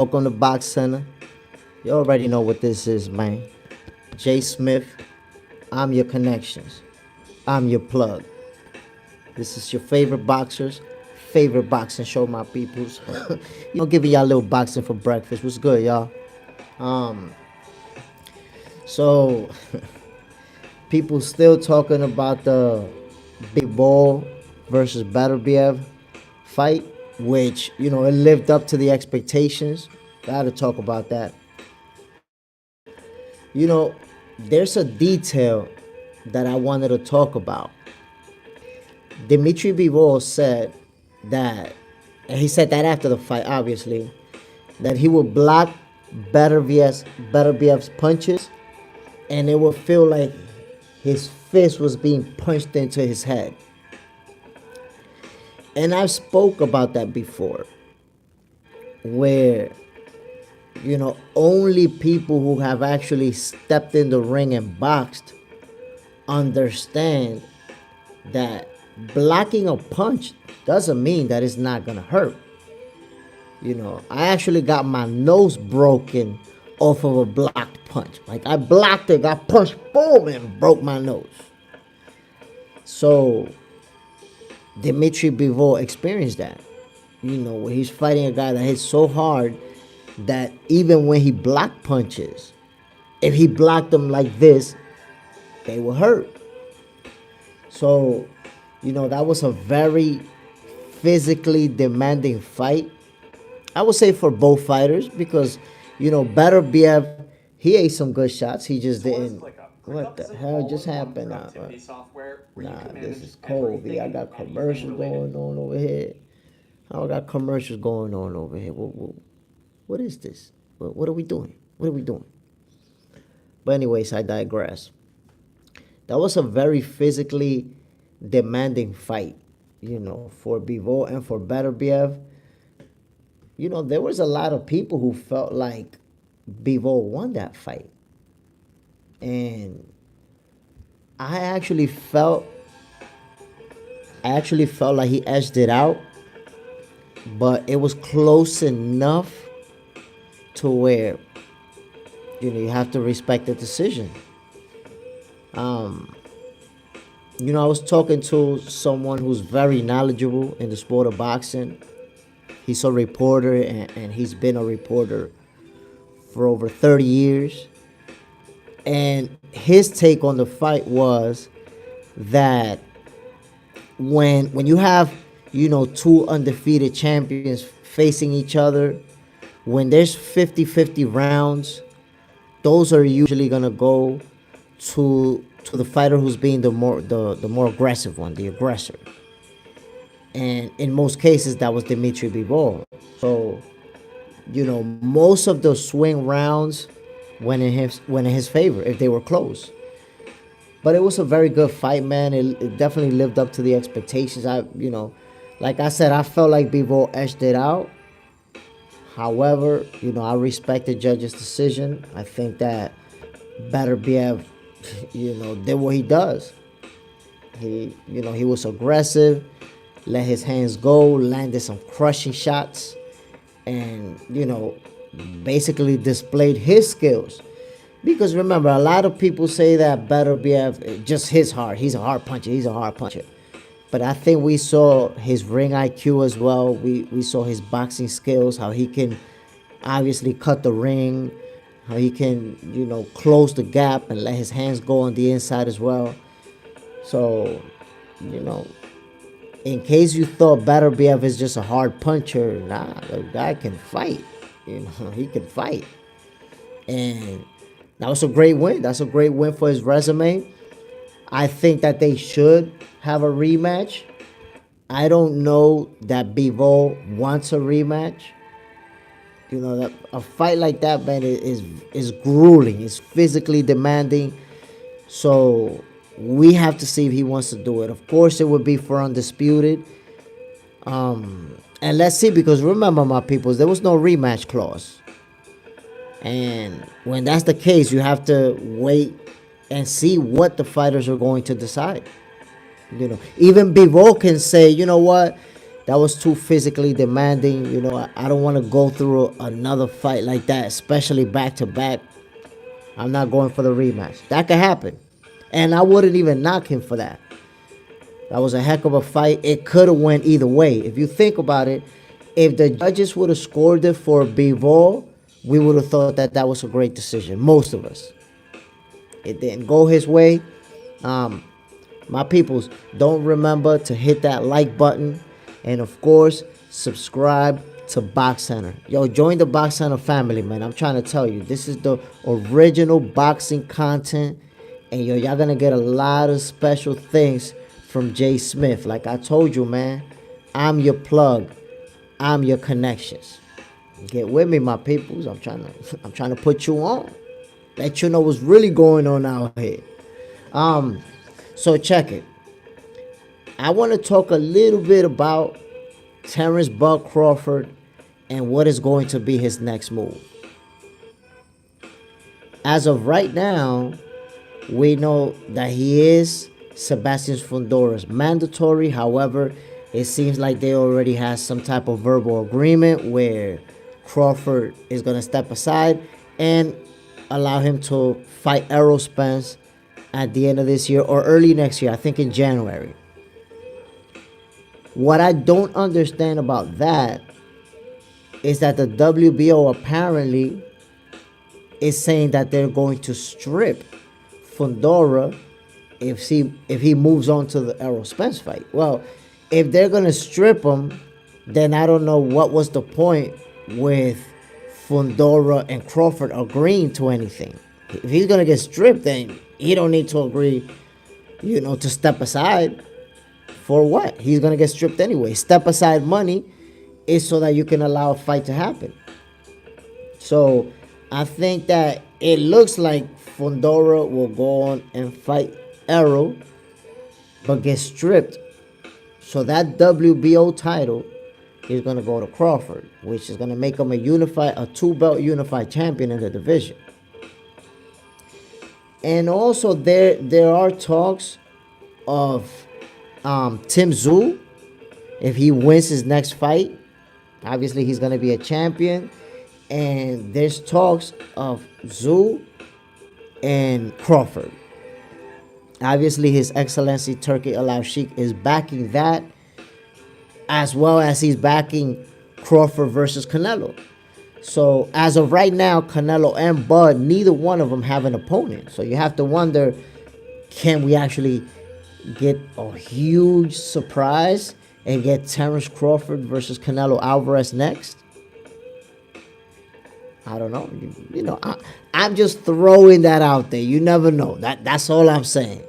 Welcome to Box Center. You already know what this is, man. JSmiff, I'm your connections. I'm your plug. This is your favorite boxers, favorite boxing show, my peoples. Giving y'all a little boxing for breakfast. What's good, y'all? So people still talking about the Bivol versus Beterbiev fight, which it lived up to the expectations. Gotta talk about that. There's a detail that I wanted to talk about. Dmitri Bivol said that, and he said that after the fight, obviously, that he would block Beterbiev's punches, and it would feel like his fist was being punched into his head. And I've spoke about that before, where only people who have actually stepped in the ring and boxed understand that blocking a punch doesn't mean that it's not gonna hurt. I actually got my nose broken off of a blocked punch. Like, I blocked it, got punched, boom, and broke my nose. So Dmitri Bivol experienced that. Where he's fighting a guy that hits so hard that even when he blocked punches, if he blocked them like this, they will hurt. So, that was a very physically demanding fight. I would say for both fighters, because, Beterbiev, he ate some good shots. He just didn't. What the hell just happened? Nah, this is cold, B. I got commercials going on over here. I got commercials going on over here. What is this? What are we doing? What are we doing? But anyways, I digress. That was a very physically demanding fight, for Bivol and for Beterbiev. There was a lot of people who felt like Bivol won that fight. And I actually felt like he edged it out, but it was close enough to where you have to respect the decision. I was talking to someone who's very knowledgeable in the sport of boxing. He's a reporter, and he's been a reporter for over 30 years. And his take on the fight was that when you have, two undefeated champions facing each other, when there's 50-50 rounds, those are usually going to go to the fighter who's being the more aggressive one, the aggressor. And in most cases, that was Dmitri Bivol. So, most of the swing rounds went in his favor if they were close. But it was a very good fight, man. It definitely lived up to the expectations. Like I said, I felt like Bivol edged it out. However, I respect the judge's decision. I think that Beterbiev, did what he does. He was aggressive, let his hands go, landed some crushing shots, and, basically displayed his skills. Because remember, a lot of people say that Beterbiev just hits hard. He's a hard puncher. But I think we saw his ring IQ as well. We saw his boxing skills, how he can obviously cut the ring, how he can, close the gap and let his hands go on the inside as well. So, in case you thought Beterbiev is just a hard puncher, nah, the guy can fight. He can fight. And that was a great win. That's a great win for his resume. I think that they should have a rematch. I don't know that Bivol wants a rematch. That a fight like that, man, is grueling. It's physically demanding. So we have to see if he wants to do it. Of course, it would be for undisputed. And let's see, because remember, my peoples, there was no rematch clause. And when that's the case, you have to wait and see what the fighters are going to decide. Even Bivol can say, you know what, That was too physically demanding. I don't want to go through another fight like that, especially back to back. I'm not going for the rematch. That could happen. And I wouldn't even knock him for that. That was a heck of a fight. It could have went either way. If you think about it, if the judges would have scored it for Bivol, we would have thought that that was a great decision. Most of us. It didn't go his way. My peoples, don't remember to hit that like button. And of course, subscribe to Box Center. Yo, join the Box Center family, man. I'm trying to tell you, this is the original boxing content. And yo, y'all gonna get a lot of special things from JSmiff. Like I told you, man, I'm your plug. I'm your connections. Get with me, my peoples. I'm trying to put you on. Let you know what's really going on out here. So check it. I want to talk a little bit about Terrence Bud Crawford and what is going to be his next move. As of right now, we know that he is Sebastian Fundora's mandatory. However, it seems like they already have some type of verbal agreement where Crawford is going to step aside and allow him to fight Errol Spence at the end of this year or early next year, I think in January. What I don't understand about that is that the WBO apparently is saying that they're going to strip Fundora if he moves on to the Errol Spence fight. Well, if they're going to strip him, then I don't know what was the point with Fundora and Crawford agreeing to anything. If he's going to get stripped, then he don't need to agree, to step aside. For what? He's going to get stripped anyway. Step aside money is so that you can allow a fight to happen. So I think that it looks like Fundora will go on and fight Errol, but get stripped. So that WBO title is going to go to Crawford, which is going to make him a two-belt unified champion in the division. And also there are talks of Tim Tszyu, if he wins his next fight, obviously he's going to be a champion. And there's talks of Tszyu and Crawford. Obviously, His Excellency Turki Al-Sheikh is backing that, as well as he's backing Crawford versus Canelo. So as of right now, Canelo and Bud, neither one of them have an opponent. So you have to wonder, can we actually get a huge surprise and get Terrence Crawford versus Canelo Álvarez next? I don't know. I'm just throwing that out there. You never know. That's all I'm saying.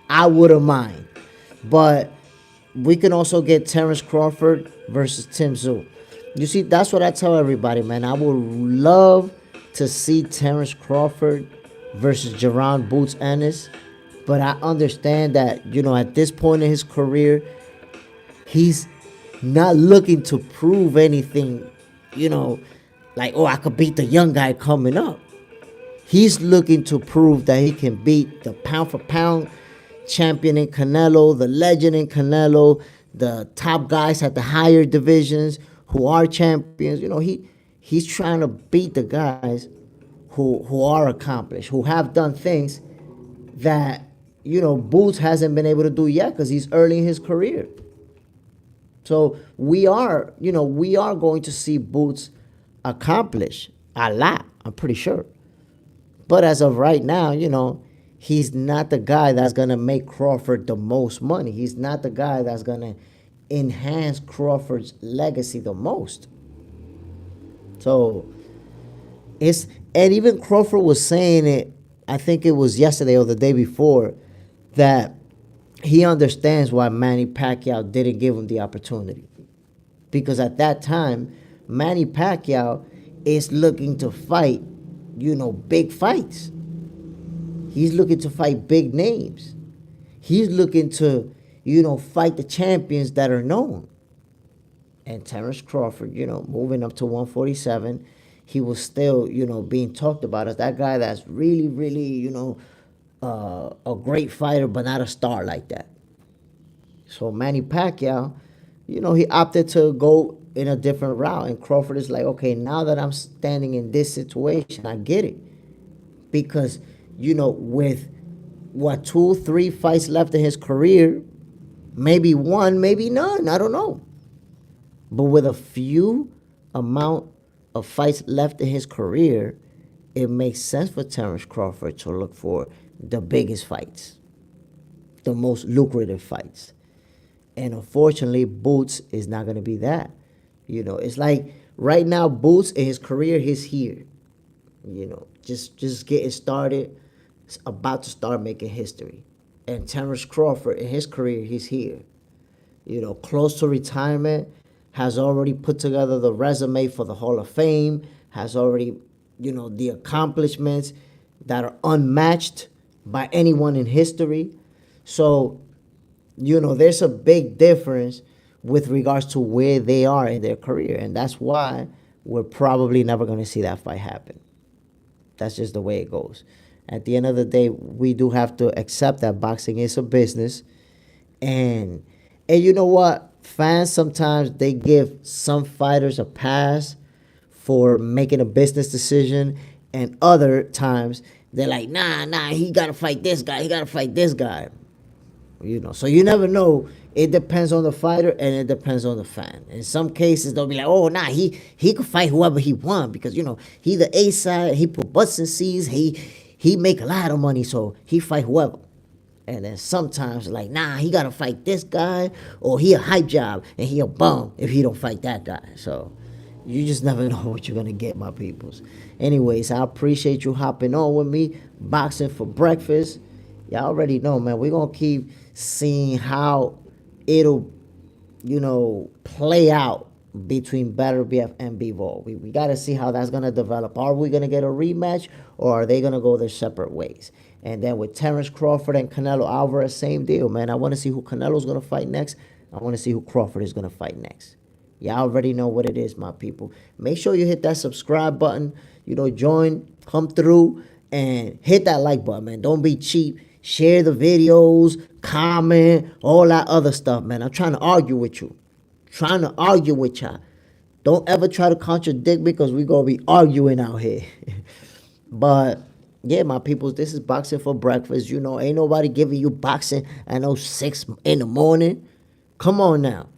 I wouldn't mind. But we can also get Terrence Crawford versus Tim Tszyu. You see, that's what I tell everybody, man. I would love to see Terrence Crawford versus Jaron Boots Ennis. But I understand that, at this point in his career, he's not looking to prove anything, like, I could beat the young guy coming up. He's looking to prove that he can beat the pound-for-pound champion in Canelo, the legend in Canelo, the top guys at the higher divisions who are champions. He's trying to beat the guys who are accomplished, who have done things that, Boots hasn't been able to do yet because he's early in his career. So we are going to see Boots accomplish a lot, I'm pretty sure. But as of right now, he's not the guy that's going to make Crawford the most money. He's not the guy that's going to enhance Crawford's legacy the most. So and even Crawford was saying it, I think it was yesterday or the day before, that he understands why Manny Pacquiao didn't give him the opportunity. Because at that time, Manny Pacquiao is looking to fight, big fights. He's looking to fight big names. He's looking to, fight the champions that are known. And Terrence Crawford, moving up to 147, he was still, being talked about as that guy that's really, really, a great fighter, but not a star like that. So Manny Pacquiao, he opted to go in a different route. And Crawford is like, okay, now that I'm standing in this situation, I get it. Because, with what, 2, 3 fights left in his career, maybe one, maybe none, I don't know. But with a few amount of fights left in his career, it makes sense for Terence Crawford to look for the biggest fights, the most lucrative fights. And unfortunately, Boots is not going to be that. It's like right now, Boots in his career, he's here. Just getting started, about to start making history. And Terence Crawford in his career, he's here. Close to retirement, has already put together the resume for the Hall of Fame, has already, the accomplishments that are unmatched by anyone in history. So, there's a big difference with regards to where they are in their career. And that's why we're probably never going to see that fight happen. That's just the way it goes. At the end of the day, we do have to accept that boxing is a business. And you know what? Fans sometimes, they give some fighters a pass for making a business decision. And other times, they're like, nah, he got to fight this guy. He got to fight this guy. So you never know. It depends on the fighter and it depends on the fan. In some cases, they'll be like, oh, nah, he could fight whoever he want because, he the A side, he put butts in C's, he make a lot of money, so he fight whoever. And then sometimes, like, nah, he got to fight this guy, or he a hype job, and he a bum if he don't fight that guy. So you just never know what you're going to get, my peoples. Anyways, I appreciate you hopping on with me, boxing for breakfast. Y'all already know, man, we're going to keep seeing how it'll, play out between Beterbiev and Bivol. We got to see how that's going to develop. Are we going to get a rematch, or are they going to go their separate ways? And then with Terence Crawford and Canelo Álvarez, same deal, man. I want to see who Canelo's going to fight next. I want to see who Crawford is going to fight next. Y'all already know what it is, my people. Make sure you hit that subscribe button. Join, come through, and hit that like button, man. Don't be cheap. Share the videos, comment, all that other stuff, man. I'm trying to argue with you. Trying to argue with y'all. Don't ever try to contradict me because we're going to be arguing out here. But, yeah, my peoples, this is Boxing for Breakfast. Ain't nobody giving you boxing at 6 in the morning. Come on now.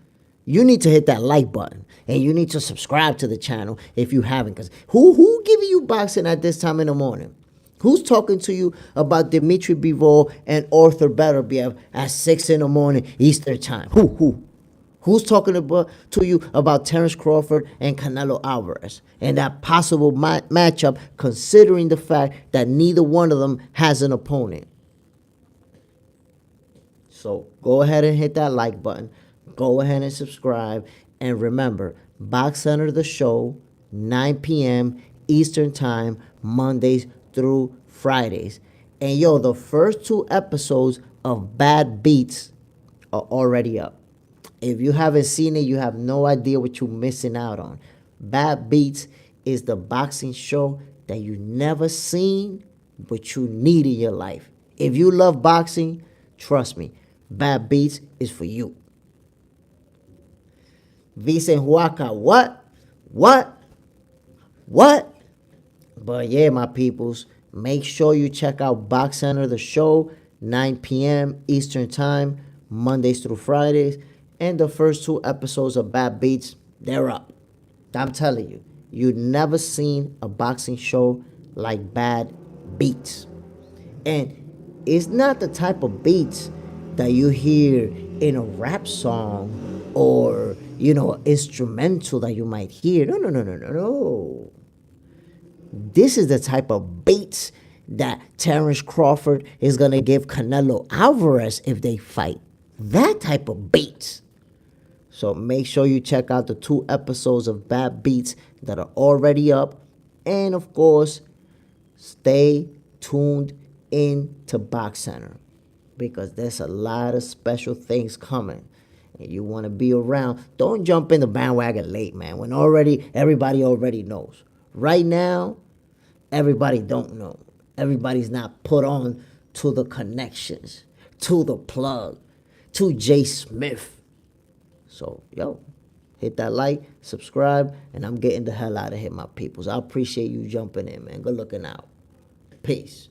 You need to hit that like button. And you need to subscribe to the channel if you haven't. Because who giving you boxing at this time in the morning? Who's talking to you about Dmitri Bivol and Artur Beterbiev at 6 in the morning Eastern time? Who's talking to you about Terence Crawford and Canelo Álvarez and that possible matchup, considering the fact that neither one of them has an opponent? So go ahead and hit that like button. Go ahead and subscribe. And remember, Box Center the show, 9 p.m. Eastern time, Mondays through Fridays. And the first 2 episodes of Bad Beats are already up. If you haven't seen it, you have no idea what you're missing out on. Bad Beats is the boxing show that you never seen, but you need in your life. If you love boxing, trust me, Bad Beats is for you. Vicen Huaca, what? But yeah, my peoples, make sure you check out Box Center, the show, 9 p.m. Eastern time, Mondays through Fridays. And the first 2 episodes of Bad Beats, they're up. I'm telling you, you've never seen a boxing show like Bad Beats. And it's not the type of beats that you hear in a rap song or, instrumental that you might hear. No. This is the type of beats that Terence Crawford is going to give Canelo Álvarez if they fight. That type of beats. So make sure you check out the 2 episodes of Bad Beats that are already up. And, of course, stay tuned in to Box Center because there's a lot of special things coming. And you want to be around. Don't jump in the bandwagon late, man, when everybody already knows. Right now, everybody don't know. Everybody's not put on to the connections, to the plug, to JSmiff. So, yo, hit that like, subscribe, and I'm getting the hell out of here, my peoples. I appreciate you jumping in, man. Good looking out. Peace.